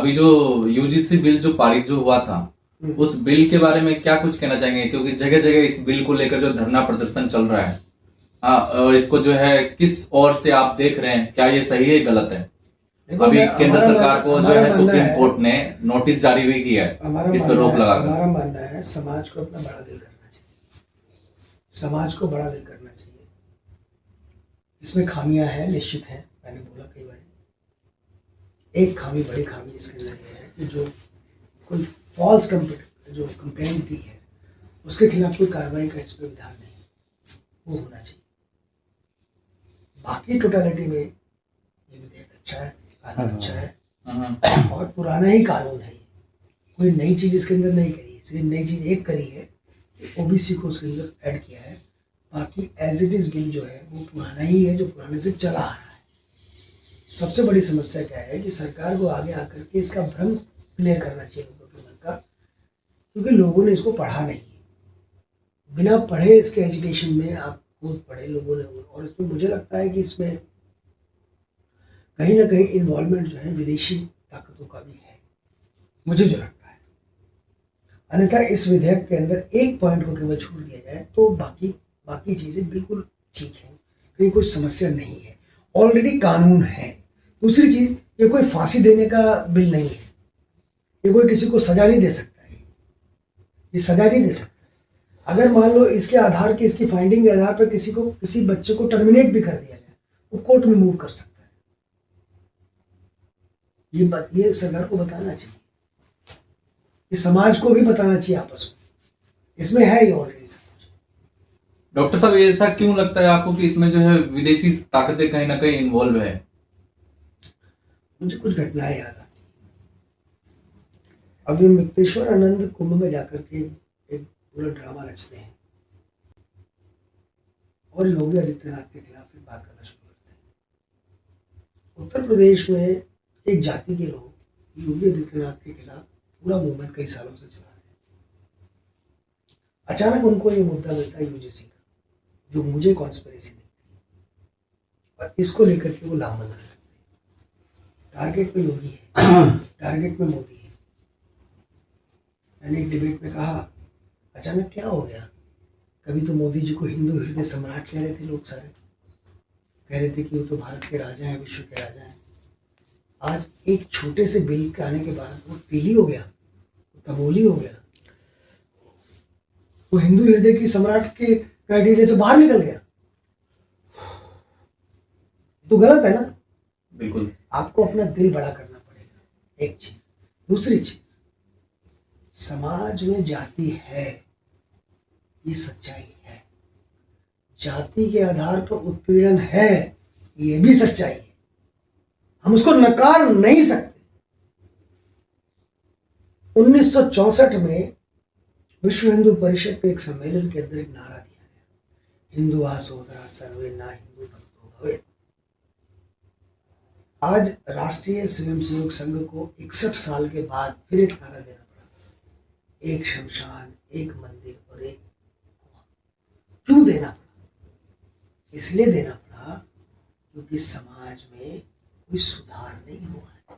अभी जो UGC bill जो पारित जो हुआ था, उस बिल के बारे में क्या कुछ कहना चाहेंगे? क्योंकि जगह जगह इस बिल को लेकर जो धरना प्रदर्शन चल रहा है, और इसको जो है किस ओर से आप देख रहे हैं, क्या ये सही है गलत है? अभी केंद्र सरकार को जो है सुप्रीम कोर्ट ने नोटिस जारी भी किया है इस पर रोक लगाकर। हमारा मानना है समाज को अपना बड़ा दिल करना चाहिए, समाज को बड़ा दिल करना चाहिए। इसमें खामियां हैं, निश्चित हैं, मैंने बोला कई बार। एक खामी, बड़ी खामी इसके अंदर ये है कि जो कोई फॉल्स कंप्लेंट दी है उसके खिलाफ कोई कार्रवाई का इसमें विधान नहीं है, वो होना चाहिए। बाकी टोटलिटी में ये विधेयक अच्छा है, कानून अच्छा है और पुराना ही कानून है। कोई नई चीज इसके अंदर नहीं करी है, सिर्फ नई चीज एक करी है, ओबीसी को उसके अंदर ऐड किया है। बाकी एज इट इज बिल जो है वो पुराना ही है, जो पुराने से चला आ रहा है। सबसे बड़ी समस्या क्या है कि सरकार को आगे आकर के इसका भ्रम क्लियर करना चाहिए लोगों के मन का, क्योंकि लोगों ने इसको पढ़ा नहीं है। बिना पढ़े इसके एजुकेशन में आप खुद पढ़े लोगों ने, और इसमें मुझे लगता है कि इसमें कहीं ना कहीं इन्वॉल्वमेंट जो है विदेशी ताकतों का भी है, मुझे जो लगता है। अन्यथा इस विधेयक के अंदर एक पॉइंट को केवल छोड़ दिया जाए तो बाकी चीजें बिल्कुल ठीक है, कहीं कोई समस्या नहीं है, ऑलरेडी कानून है। दूसरी चीज, ये कोई फांसी देने का बिल नहीं है, ये कोई किसी को सजा नहीं दे सकता है, ये सजा नहीं दे सकता। अगर मान लो इसके आधार के, इसकी फाइंडिंग के आधार पर किसी बच्चे को टर्मिनेट भी कर दिया जाए, वो कोर्ट में मूव कर सकता है। ये सरकार को बताना चाहिए, ये समाज को भी बताना चाहिए आपस में, इसमें है ये ऑलरेडी सब कुछ। डॉक्टर साहब, ऐसा क्यों लगता है आपको कि इसमें जो है विदेशी ताकतें कहीं ना कहीं इन्वॉल्व है? मुझे कुछ घटनाएं याद आती। अभी मुक्तेश्वर आनंद कुंभ में जाकर के एक पूरा ड्रामा रचते हैं और योगी आदित्यनाथ के खिलाफ एक बात करना शुरू करते हैं। उत्तर प्रदेश में एक जाति के लोग योगी आदित्यनाथ के खिलाफ पूरा मूवमेंट कई सालों से चला रहे हैं। अचानक उनको ये मुद्दा मिलता है यूजीसी का, जो मुझे कॉन्स्पिरेसी दिखती है, और इसको लेकर के वो लामबंद करते हैं। टारगेट पे योगी है, टारगेट में मोदी है। मैंने एक डिबेट में कहा, अचानक क्या हो गया? कभी तो मोदी जी को हिंदू हृदय सम्राट कह रहे थे लोग, सारे कह रहे थे कि वो तो भारत के राजा हैं, विश्व के राजा हैं। आज एक छोटे से बिल के आने के बाद वो तेली हो गया, वो तमोली हो गया, वो हिंदू हृदय की सम्राट के क्राइटेरिया से बाहर निकल गया। तो गलत है ना? बिल्कुल। आपको अपना दिल बड़ा करना पड़ेगा, एक चीज। दूसरी चीज, समाज में जाति है, ये सच्चाई है। जाति के आधार पर उत्पीड़न है, ये भी सच्चाई है, हम उसको नकार नहीं सकते। 1964 में विश्व हिंदू परिषद के एक सम्मेलन के अंदर एक नारा दिया गया, हिंदुआ सोदरा सर्वे ना हिंदू भक्तो भवे। आज राष्ट्रीय स्वयंसेवक संघ को 61 साल के बाद फिर एक नारा देना पड़ा, एक शमशान, एक मंदिर और एक कुआं। क्यों देना पड़ा? इसलिए देना पड़ा क्योंकि समाज में कोई सुधार नहीं हुआ है।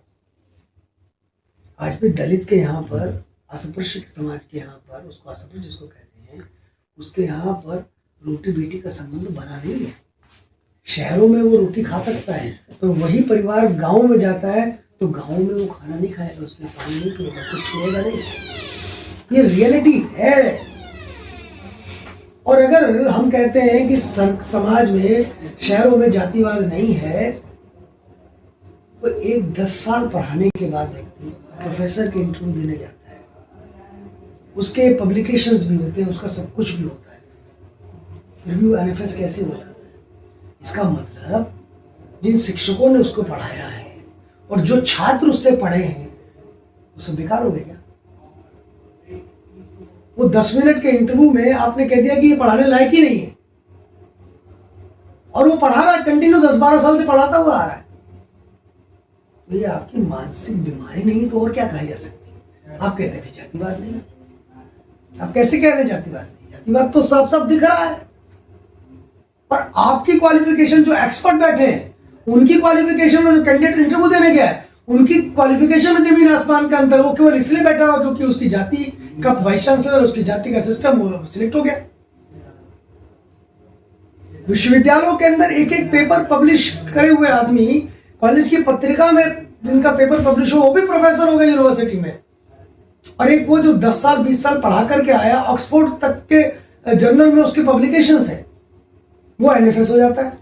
आज भी दलित के यहाँ पर, अस्पृश्य समाज के यहाँ पर, उसको अस्पृश्य जिसको कहते हैं, उसके यहाँ पर रोटी बेटी का संबंध बना नहीं है। शहरों में वो रोटी खा सकता है, तो वही परिवार गांव में जाता है तो गांव में वो खाना नहीं खाएगा, उसमें पानी नहीं पिएगा, कुछ छुएगा नहीं। ये रियलिटी है। और अगर हम कहते हैं कि समाज में, शहरों में जातिवाद नहीं है, तो एक 10 साल पढ़ाने के बाद व्यक्ति प्रोफेसर के इंटरव्यू देने जाता है, उसके पब्लिकेशंस भी होते हैं, उसका सब कुछ भी होता है, फिर भी वो एनएफएस कैसे हो जाता है? इसका मतलब जिन शिक्षकों ने उसको पढ़ाया है और जो छात्र उससे पढ़े हैं, वो सब बेकार हो गए क्या? वो 10 मिनट के इंटरव्यू में आपने कह दिया कि ये पढ़ाने लायक ही नहीं है, और वो पढ़ा रहा है, कंटिन्यू 10-12 साल से पढ़ाता हुआ आ रहा है। तो ये आपकी मानसिक बीमारी नहीं तो और क्या कही जा सकती है? आप कहते हैं जातिवाद नहीं, आप कैसे कह रहे हैं जातिवाद नहीं? जातिवाद तो साफ साफ दिख रहा है। और आपकी क्वालिफिकेशन, जो एक्सपर्ट बैठे हैं, उनकी क्वालिफिकेशन में जो कैंडिडेट इंटरव्यू देने गया है, उनकी क्वालिफिकेशन में जमीन आसमान का अंतर। वो केवल इसलिए बैठा हुआ क्योंकि उसकी जाति का वाइस चांसलर, उसकी जाति का सिस्टम वो सिलेक्ट हो गया। विश्वविद्यालयों के अंदर एक एक पेपर पब्लिश करे हुए आदमी, कॉलेज की पत्रिका में जिनका पेपर पब्लिश हो, वो भी प्रोफेसर हो गए यूनिवर्सिटी में। और एक वो जो 10 साल 20 साल पढ़ा करके आया, ऑक्सफोर्ड तक के जर्नल में उसकी पब्लिकेशंस है, वो एनएफएस हो जाता है।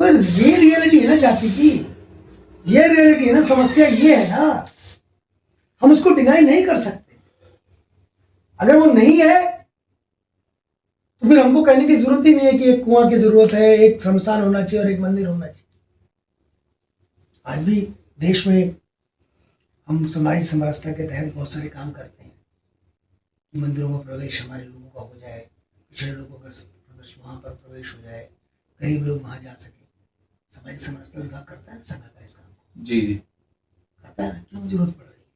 तो ये रियलिटी है ना जाति की, ये रियलिटी है ना, समस्या ये है ना, हम उसको डिनाई नहीं कर सकते। अगर वो नहीं है तो फिर हमको कहने की जरूरत ही नहीं है कि एक कुआं की जरूरत है, एक शमशान होना चाहिए और एक मंदिर होना चाहिए। आज भी देश में हम समाज समरसता के तहत बहुत सारे काम करते हैं कि मंदिरों में प्रवेश हमारे लोगों का हो जाए, पिछड़े लोगों का प्रवेश वहां पर प्रवेश हो जाए, गरीब लोग वहां जा सके। समाज समरसता विभाग करता है ना, संघ का इस काम जी जी करता है ना। क्यों जरूरत पड़ रही है?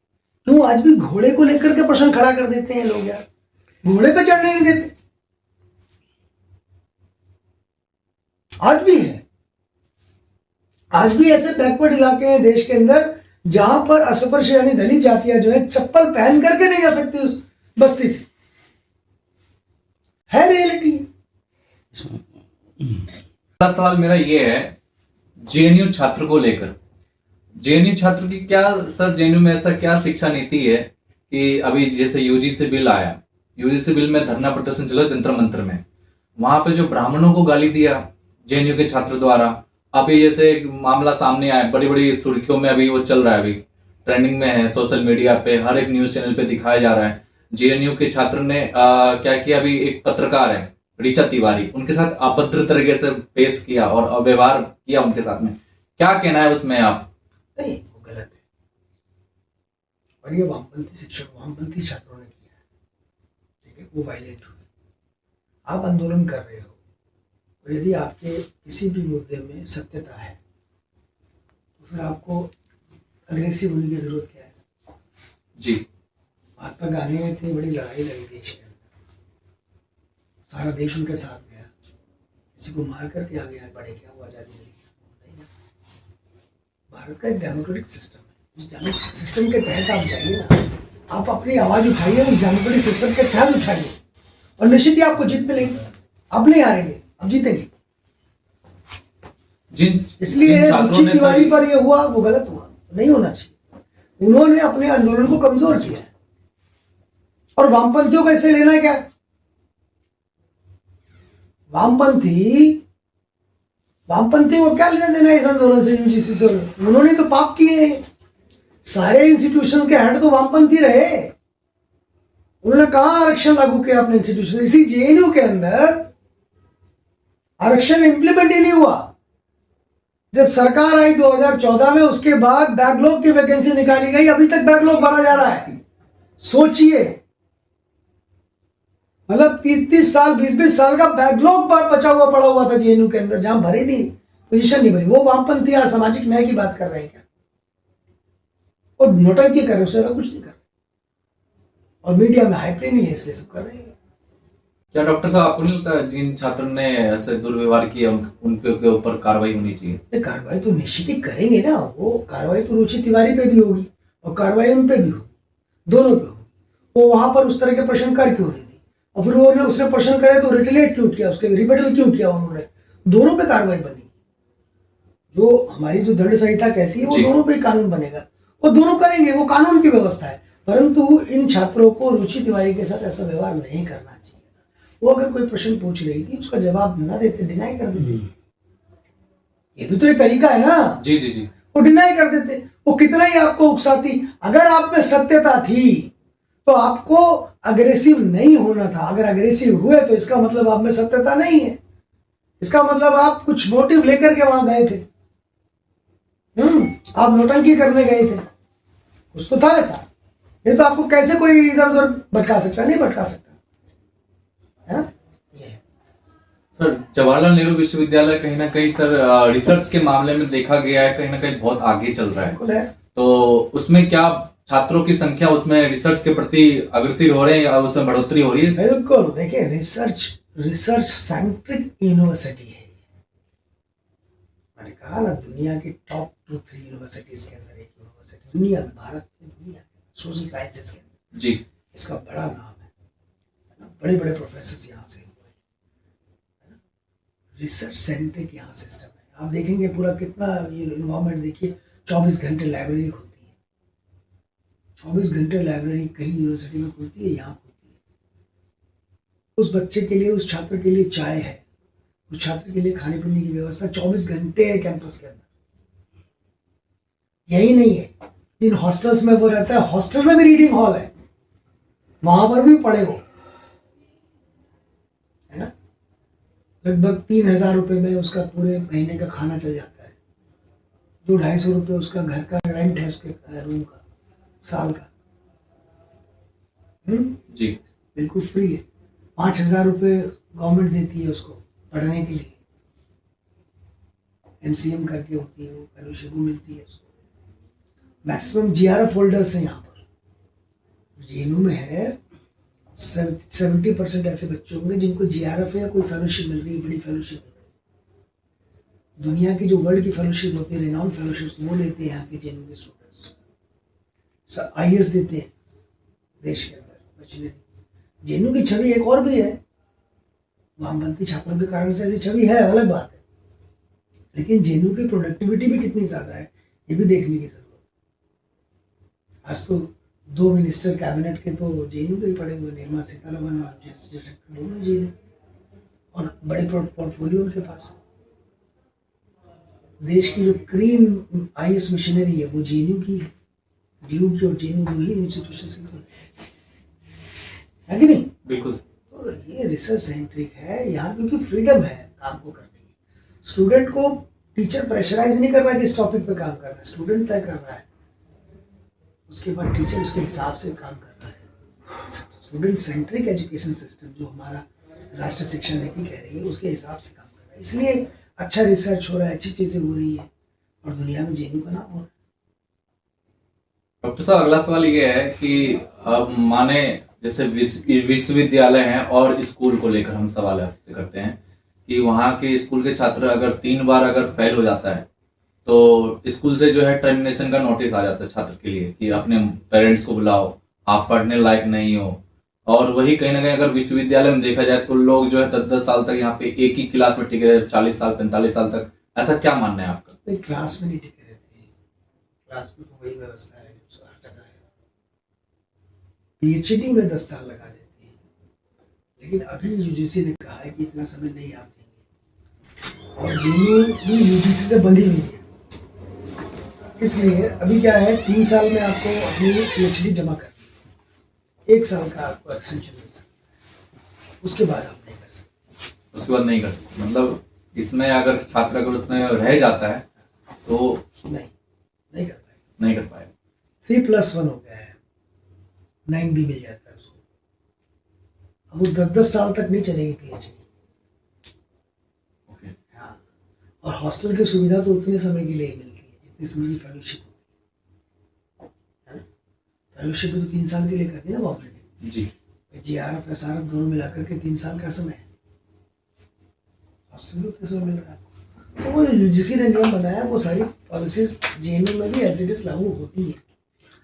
क्यों आज भी घोड़े को लेकर के प्रश्न खड़ा कर देते हैं लोग यार, घोड़े पे चढ़ने नहीं देते। आज भी है, आज भी ऐसे बैकवर्ड इलाके हैं देश के अंदर जहां पर अस्पृश्य यानी दलित जातियां जो है चप्पल पहन करके नहीं जा सकती उस बस्ती से। है रियलिटी। पहला सवाल मेरा ये है जेएनयू छात्र को लेकर। जेएनयू छात्र की क्या सर, जेएनयू में ऐसा क्या शिक्षा नीति है कि अभी जैसे यूजीसी बिल आया, यूजीसी बिल में धरना प्रदर्शन चला जंतर मंतर में, वहां पे जो ब्राह्मणों को गाली दिया जेएनयू के छात्र द्वारा, अभी जैसे एक मामला सामने आया, बड़ी बड़ी सुर्खियों में अभी वो चल रहा है, अभी ट्रेंडिंग में है, सोशल मीडिया पे हर एक न्यूज चैनल पे दिखाया जा रहा है। जेएनयू के छात्र ने क्या किया, अभी एक पत्रकार है ऋचा तिवारी, उनके साथ अभद्र तरीके से पेश किया और व्यवहार किया उनके साथ में। क्या कहना है उसमें आप? नहीं, वो गलत है और ये वामपंथी शिक्षक, वामपंथी छात्रों ने किया है, ठीक है, वो वायलेंट हुए। आप आंदोलन कर रहे हो और यदि आपके किसी भी मुद्दे में सत्यता है तो फिर आपको अग्रेसिव होने की जरूरत क्या है? जी, महात्मा गांधी ने इतनी बड़ी लड़ाई लड़ी देश के अंदर, सारा देश उनके साथ गया, किसी को मार करके आ गया, बड़े क्या हुआ, आजादी मिली? नहीं ना। भारत का एक डेमोक्रेटिक सिस्टम है, उस डेमोक्रेटिक सिस्टम के तहत आप जाइए ना, आप अपनी आवाज उठाइए, उस डेमोक्रेटिक सिस्टम के तहत उठाइए और निश्चित ही आपको जीत मिलेगी। आप नहीं हारेंगे, आप जीतेंगे। इसलिए रुचि तिवारी पर यह हुआ वो गलत हुआ, नहीं होना चाहिए। उन्होंने अपने आंदोलन को कमजोर किया है और वामपंथियों को इससे लेना क्या? वामपंथी को क्या लेना देना इस आंदोलन से, यूजीसी से? उन्होंने तो पाप किए। सारे इंस्टीट्यूशंस के हेड तो वामपंथी रहे। उन्होंने कहां आरक्षण लागू किया अपने इंस्टीट्यूशन? इसी जेएनयू के अंदर आरक्षण इंप्लीमेंट ही नहीं हुआ। जब सरकार आई 2014 में, उसके बाद बैकलॉग की वैकेंसी निकाली गई, अभी तक बैकलॉग भरा जा रहा है। सोचिए, मतलब 30 साल 20 साल का बैकलॉग बचा हुआ पड़ा हुआ था जेएनयू के अंदर, जहां भरे नहीं, पोजीशन नहीं भरी। वो वामपंथी या सामाजिक न्याय की बात कर रहे हैं क्या? और नोटंकी कर रहे हैं, उससे कुछ नहीं कर रहे। और मीडिया में हाइप नहीं है, इसलिए सब कर रहे हैं। क्या डॉक्टर साहब आपको नहीं लगता जिन छात्रों ने ऐसे दुर्व्यवहार किया उनके ऊपर कार्रवाई होनी चाहिए? कार्रवाई तो निश्चित ही करेंगे ना। वो कार्रवाई तो रुचि तिवारी पे भी होगी और कार्रवाई उन पे भी होगी, दोनों पे होगी। वो वहां पर उस तरह के प्रश्न कर क्यों रही थी, और फिर वो उसने प्रश्न करे तो रिटेलिएट क्यों किया, उसके रिबेटल क्यों किया उन्होंने? दोनों पे कार्रवाई बनेगी। जो हमारी जो दंड संहिता कहती है वो दोनों पे कानून बनेगा, वो दोनों करेंगे, वो कानून की व्यवस्था है। परंतु इन छात्रों को रुचि तिवारी के साथ ऐसा व्यवहार नहीं करना चाहिए। वो अगर कोई प्रश्न पूछ रही थी, उसका जवाब ना देते, डिनाई कर देते, ये भी तो एक तरीका है ना। जी जी जी, वो डिनाई कर देते, वो कितना ही आपको उकसाती। अगर आप में सत्यता थी तो आपको अग्रेसिव नहीं होना था। अगर अग्रेसिव हुए तो इसका मतलब आप में सत्यता नहीं है, इसका मतलब आप कुछ मोटिव लेकर के वहां गए थे। आप नौटंकी करने गए थे, कुछ तो था ऐसा। ये तो आपको कैसे कोई इधर उधर भटका सकता? नहीं भटका सकता, है ना। ये सर जवाहरलाल नेहरू विश्वविद्यालय कहीं ना कहीं सर रिसर्च के मामले में देखा गया है कहीं ना कहीं बहुत आगे चल रहा है। तो उसमें क्या छात्रों की संख्या उसमें रिसर्च के प्रति अग्रसर हो रहे हैं या उसमें बढ़ोतरी हो रही है? बिल्कुल, देखिए रिसर्च सेंट्रिक यूनिवर्सिटी है। मैंने कहा ना, दुनिया की टॉप 2-3 यूनिवर्सिटीज के अंदर एक यूनिवर्सिटी दुनिया में, भारत में, दुनिया में सोशल साइंसेज के अंदर जी इसका बड़ा नाम है ना, बड़े बड़े प्रोफेसर यहाँ से हुए है ना, रिसर्च सेंट्रिक यहाँ सिस्टम है। आप देखेंगे पूरा कितना ये इन्वायरमेंट देखिए, 24 घंटे लाइब्रेरी खुलती है, 24 घंटे लाइब्रेरी कहीं यूनिवर्सिटी में खुलती है, यहाँ खुलती है। उस बच्चे के लिए, उस छात्र के लिए चाय है, उस छात्र के लिए खाने पीने की व्यवस्था 24 घंटे है कैंपस के अंदर। यही नहीं है, जिन हॉस्टल्स में वो रहता है, हॉस्टल में भी रीडिंग हॉल है, वहां पर भी पढ़े हो, है ना। लगभग 3,000 रुपए में उसका पूरे महीने का खाना चल जाता है, 200-250 रुपए उसका घर का रेंट है, उसके रूम का साल का। जी बिल्कुल फ्री है। 5,000 रुपए गवर्नमेंट देती है उसको पढ़ने के लिए, MCM करके होती है वो, फेलोशिप मिलती है उसको। मैक्सिमम GRF होल्डर्स हैं यहाँ पर। JNU में है 70% ऐसे बच्चे होंगे जिनको GRF है या कोई फेलोशिप मिल रही है, बड़ी फेलोशिप मिल रही है। दुनिया की जो वर्ल्ड की फेलोशिप होती है, रिनाउंड फेलोशिप, वो लेते हैं यहाँ के JNU के स्टूडेंट्स। IAS देते हैं देश के अंदर मशीनरी। JNU की छवि एक और भी है, वामपंथी छात्रों के कारण से ऐसी छवि है, अलग बात है, लेकिन JNU की प्रोडक्टिविटी भी कितनी ज्यादा है ये भी देखने की जरूरत है। आज तो 2 मिनिस्टर कैबिनेट के तो JNU के ही पड़े हुए, निर्मला सीतारमण और जयशंकर, दोनों JNU, और बड़े पोर्टफोलियो उनके पास। देश की जो क्रीम IAS मशीनरी है वो JNU की है। DU की और JNU दो ही इंस्टीट्यूशन की है कि नहीं? बिल्कुल। तो ये रिसर्च सेंट्रिक है यहाँ, क्योंकि फ्रीडम है काम को करने की। स्टूडेंट को टीचर प्रेशराइज नहीं कर रहा है कि इस टॉपिक पे काम करना है, स्टूडेंट तय कर रहा है, उसके बाद टीचर उसके हिसाब से काम कर रहा है। स्टूडेंट सेंट्रिक एजुकेशन सिस्टम जो हमारा राष्ट्रीय शिक्षा नीति कह रही है, उसके हिसाब से काम कर रहा है। इसलिए अच्छा रिसर्च हो रहा है, अच्छी चीजें हो रही है, और दुनिया में JNU का नाम हो रहा है। डॉक्टर साहब, अगला सवाल ये है कि अब माने जैसे विश्वविद्यालय हैं और स्कूल को लेकर हम सवाल आपसे करते हैं कि वहाँ के स्कूल के छात्र अगर 3 बार अगर फेल हो जाता है तो स्कूल से जो है टर्मिनेशन का नोटिस आ जाता है छात्र के लिए कि अपने पेरेंट्स को बुलाओ, आप पढ़ने लायक नहीं हो। और वही कहीं ना कहीं अगर विश्वविद्यालय में देखा जाए तो लोग जो है 10-10 साल तक यहाँ पे एक ही क्लास में टिके रहे, 40 साल 45 साल तक। ऐसा क्या मानना है आपका? नहीं, क्लास में नहीं टिके रहते हैं, क्लास में तो वही व्यवस्था है जो हर जगह है। PhD में 10 साल लगा देते हैं, लेकिन अभी UGC ने कहा है कि इतना समय नहीं आप देंगे, और JNU भी UGC से बंधी हुई है। इसलिए अभी क्या है, 3 साल में आपको अपनी PhD जमा करनी है, 1 साल का आपको एक्सटेंशन मिल सकता है, उसके बाद आप नहीं कर सकते। उसके बाद नहीं कर सकते, मतलब इसमें अगर छात्र अगर उसमें रह जाता है तो नहीं कर पाएगा, नहीं कर पाएगा। 3+1 हो गया है, 9 भी मिल जाता है उसको। अब वो 10-10 साल तक नहीं चलेगी PhD। ओके। हाँ, और हॉस्टल की सुविधा तो उतने समय के लिए ही मिलती है जितनी समय की फेलोशिप होती है ना। फेलोशिप तो 3 साल के लिए करती है ना गवर्नमेंट ने। जी। GRF SRF दोनों मिलाकर के 3 साल का समय है, हॉस्टल में उतने समय मिल रहा है। तो वो UGC ने नियम बनाया, वो सारी पॉलिसीज JNU में भी एज इट इज लागू होती है,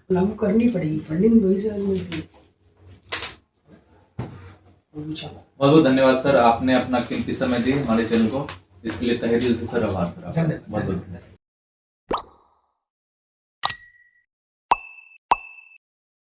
लागू करनी पड़ेगी, फंडिंग वही से मिलती है। बहुत बहुत धन्यवाद सर, आपने अपना कीमती समय दी हमारे चैनल को, इसके लिए तहे दिल से सर आभार सर आपका। बहुत बहुत धन्यवाद।